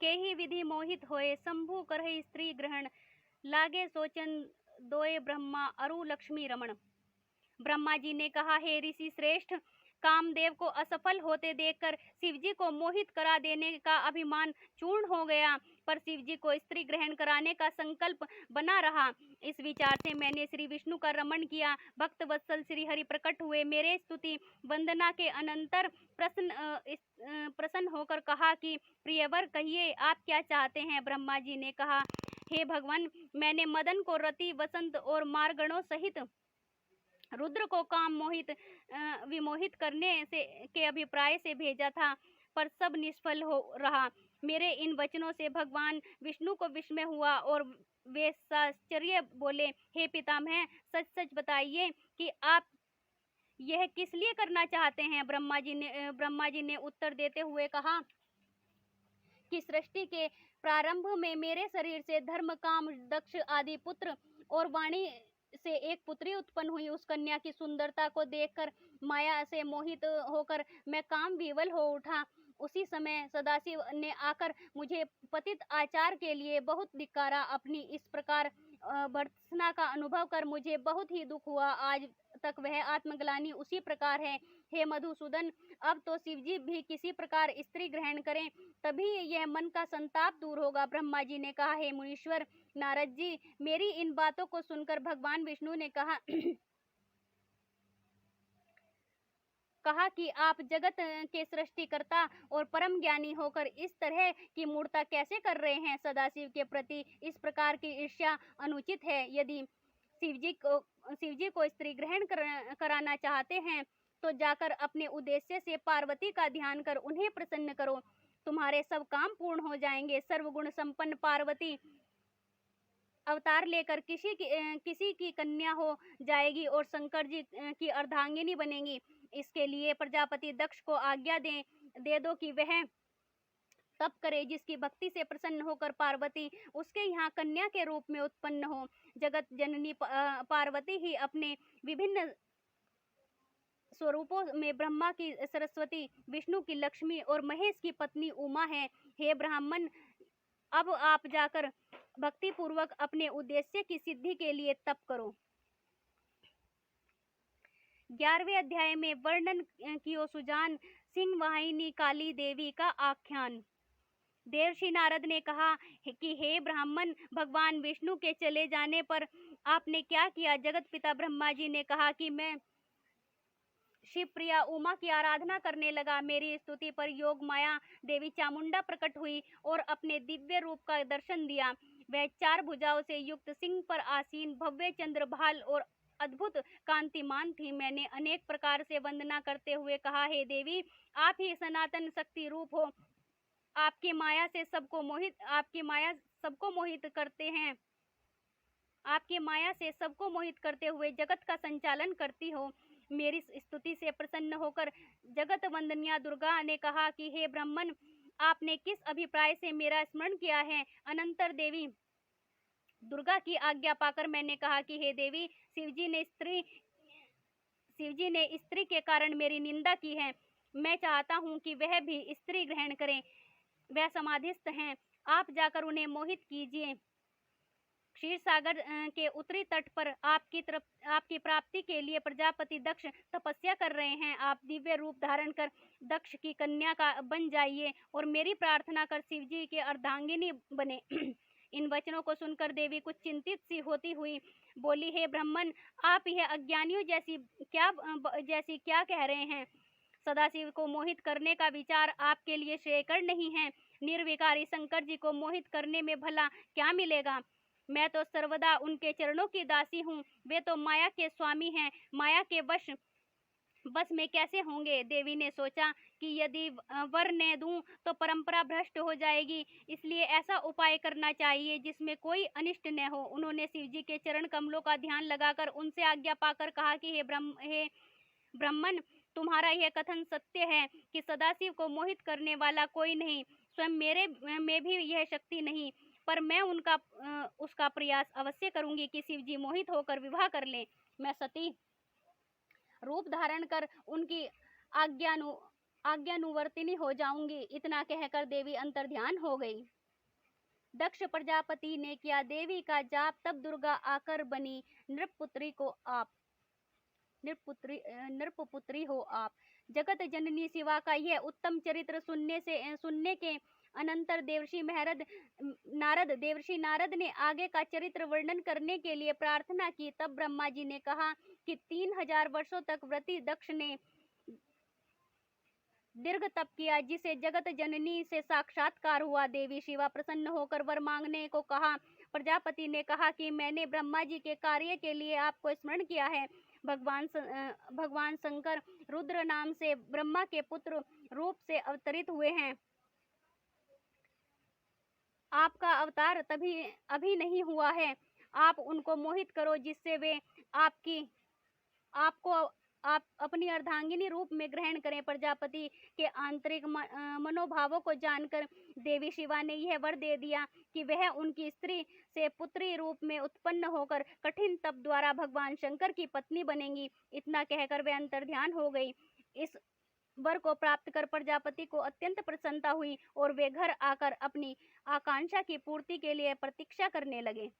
के ही विधि मोहित होए, शंभु करहि स्त्री ग्रहण, लागे सोचन दोए ब्रह्मा अरु लक्ष्मी रमण। ब्रह्मा जी ने कहा, हे ऋषि श्रेष्ठ, कामदेव को असफल होते देखकर शिवजी को मोहित करा देने का अभिमान चूर्ण हो गया, पर शिवजी को स्त्री ग्रहण कराने का संकल्प बना रहा। इस विचार से मैंने श्री विष्णु का रमण किया। भक्त वत्सल श्री हरि प्रकट हुए। मेरे स्तुति वंदना के अनंतर प्रसन्न होकर कहा कि प्रियवर, कहिए आप क्या चाहते हैं। ब्रह्मा जी ने कहा, हे भगवान, मैंने मदन को रति, वसंत और मारगणों सहित रुद्र को काम मोहित विमोहित करने से के अभिप्राय से भेजा था, पर सब निष्फल हो रहा। मेरे इन वचनों से भगवान विष्णु को विस्मय हुआ और वे साश्चर्य बोले, हे पितामह, सच सच बताइए कि आप यह किस लिए करना चाहते हैं। ब्रह्मा जी ने उत्तर देते हुए कहा कि सृष्टि के प्रारंभ में मेरे शरीर से धर्म, काम, दक्ष आदि पुत्र और वाणी से एक पुत्री उत्पन्न हुई। उस कन्या की सुंदरता को देखकर माया से मोहित होकर मैं काम विवल हो उठा। उसी समय सदाशिव ने आकर मुझे पतित आचार के लिए बहुत धिक्कारा। अपनी इस प्रकार भर्त्सना का अनुभव कर मुझे बहुत ही दुख हुआ। आज तक वह आत्मग्लानि उसी प्रकार है। हे मधुसूदन, अब तो शिवजी भी किसी प्रकार स्त्री ग्रहण करें, तभी यह मन का संताप दूर होगा। ब्रह्मा जी ने कहा, हे मुनीश्वर नारद जी, मेरी इन बातों को सुनकर भगवान विष्णु ने कहा कि आप जगत के सृष्टिकर्ता और परम ज्ञानी होकर इस तरह की मूर्खता कैसे कर रहे हैं। सदाशिव के प्रति इस प्रकार की ईर्ष्या अनुचित है। यदि शिवजी को स्त्री ग्रहण कराना चाहते हैं तो जाकर अपने उद्देश्य से पार्वती का ध्यान कर उन्हें प्रसन्न करो, तुम्हारे सब काम पूर्ण हो जाएंगे। सर्वगुण संपन्न पार्वती अवतार लेकर किसी की कन्या हो जाएगी और शंकर जी की अर्धांगिनी बनेगी। इसके लिए प्रजापति दक्ष को आज्ञा दे दो कि वह तप करे, जिसकी भक्ति से प्रसन्न होकर पार्वती उसके यहाँ कन्या के रूप में उत्पन्न हो। जगत जननी पार्वती ही अपने विभिन्न स्वरूपों में ब्रह्मा की सरस्वती, विष्णु की लक्ष्मी और महेश की पत्नी उमा है। हे ब्राह्मण, अब आप जाकर भक्ति पूर्वक अपने उद्देश्य की सिद्धि के लिए तप करो। 11वें अध्याय में वर्णन कियो सुजान सिंह वाहिनी काली देवी का आख्यान। देवर्षि नारद ने कहा कि हे ब्राह्मण, भगवान विष्णु के चले जाने पर आपने क्या किया। जगत पिता ब्रह्मा जी ने कहा कि मैं शिव प्रिया उमा की आराधना करने लगा। मेरी स्तुति पर योग माया देवी चामुंडा प्रकट हुई और अपने दिव्य रूप का दर्शन दिया। वह 4 भुजाओं से युक्त सिंह पर आसीन भव्य चंद्रभाल और अद्भुत कांतिमान थी। मैंने अनेक प्रकार से वंदना करते हुए कहा, हे देवी, आप ही सनातन शक्ति रूप हो। आपकी माया सबको मोहित करते हैं। आपकी माया से सबको मोहित करते हुए जगत का संचालन करती हो। मेरी स्तुति से प्रसन्न होकर जगत वंदनिया दुर्गा ने कहा कि हे ब्राह्मण, आपने किस अभिप्राय से मेरा स्मरण किया है। अनंतर देवी दुर्गा की आज्ञा पाकर मैंने कहा कि हे देवी, शिवजी ने स्त्री के कारण मेरी निंदा की है। मैं चाहता हूँ कि वह भी स्त्री ग्रहण करें। वह समाधिस्थ हैं, आप जाकर उन्हें मोहित कीजिए। क्षीर सागर के उत्तरी तट पर आपकी प्राप्ति के लिए प्रजापति दक्ष तपस्या कर रहे हैं। आप दिव्य रूप धारण कर दक्ष की कन्या का बन जाइए और मेरी प्रार्थना कर शिवजी के अर्धांगिनी बने। इन वचनों को सुनकर देवी कुछ चिंतित सी होती हुई बोली, हे ब्राह्मण, आप यह अज्ञानियों जैसी क्या कह रहे हैं। सदाशिव को मोहित करने का विचार आपके लिए श्रेयकर नहीं है। निर्विकारी शंकर जी को मोहित करने में भला क्या मिलेगा। मैं तो सर्वदा उनके चरणों की दासी हूँ। वे तो माया के स्वामी हैं, माया के बस में कैसे होंगे। देवी ने सोचा कि यदि वर न दूं तो परंपरा भ्रष्ट हो जाएगी, इसलिए ऐसा उपाय करना चाहिए जिसमें कोई अनिष्ट न हो। उन्होंने शिवजी के चरण कमलों का ध्यान लगाकर उनसे आज्ञा पाकर कहा कि हे ब्राह्मण, तुम्हारा यह कथन सत्य है कि सदाशिव को मोहित करने वाला कोई नहीं। स्वयं मेरे में भी यह शक्ति नहीं, पर मैं उसका प्रयास अवश्य करूंगी कि शिवजी मोहित होकर विवाह कर लें। मैं सती रूप धारण कर उनकी आज्ञानुवर्तिनी हो जाऊंगी। इतना कहकर देवी अंतर्ध्यान हो गई। दक्ष प्रजापति ने किया देवी का जाप, तब दुर्गा आकर बनी नृपपुत्री को आप नृपपुत्री हो आप। जगत जननी शिवा का यह उत्तम चरित्र सुनने के अनंतर देवर्षि नारद ने आगे का चरित्र वर्णन करने के लिए प्रार्थना की। तब ब्रह्मा जी ने कहा कि 3000 वर्षों तक व्रती दक्ष ने दीर्घ तप किया, जिसे जगत जननी से साक्षात्कार हुआ। देवी शिवा प्रसन्न होकर वर मांगने को कहा। प्रजापति ने कहा कि मैंने ब्रह्मा जी के कार्य के लिए आपको स्मरण किया है। भगवान शंकर रुद्र नाम से ब्रह्मा के पुत्र रूप से अवतरित हुए हैं। आपका अवतार अभी नहीं हुआ है। आप उनको मोहित करो, जिससे वे आपको आप अपनी अर्धांगिनी रूप में ग्रहण करें। प्रजापति के आंतरिक मनोभावों को जानकर देवी शिवा ने यह वर दे दिया कि वह उनकी स्त्री से पुत्री रूप में उत्पन्न होकर कठिन तप द्वारा भगवान शंकर की पत्नी बनेंगी। इतना कहकर वे अंतर्ध्यान हो गई। इस वर को प्राप्त कर प्रजापति को अत्यंत प्रसन्नता हुई और वे घर आकर अपनी आकांक्षा की पूर्ति के लिए प्रतीक्षा करने लगे।